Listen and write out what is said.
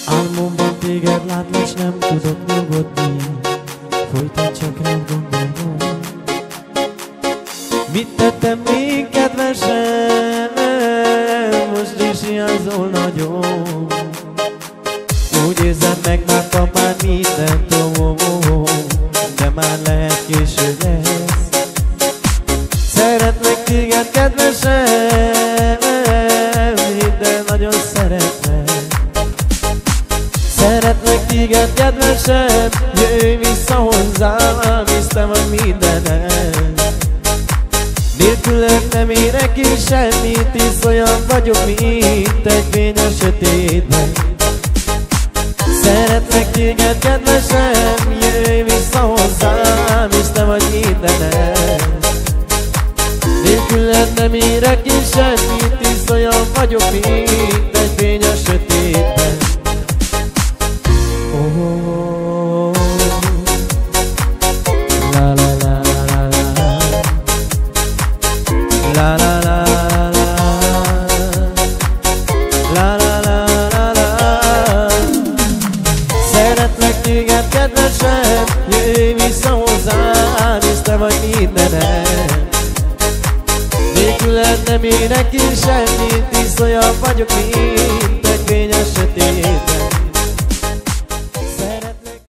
Álmomban téged látlak, s nem tudok nyugodni, folyton csak rád gondolom. Mit tettem még, kedvesem, most is hiányzol nagyon. Úgy érzem, megvártam már mindent, de már lehet késő lesz. Szeretlek téged, kedvesem, hidd el, nagyon szeretlek. Szeretlek téged, kedvesem, jöjj vissza hozzám, hiszem a mindenem. Nélküled nem érek én semmit, hisz olyan vagyok, mint egy fény a sötétben. Szeretlek téged, kedvesem, jöjj vissza hozzám, hisz te vagy mindenem. Nélküled nem érek én semmit, hisz olyan vagyok, mint egy fény a sötétben. Oh, la la la la la, la la la la, la la la la. Szeretlek téged, kedvesem, jöjj vissza hozzám, hisz te vagy mindenem. Nélküled nem érek én semmit, hisz olyan vagyok, mint egy fény a sötétben.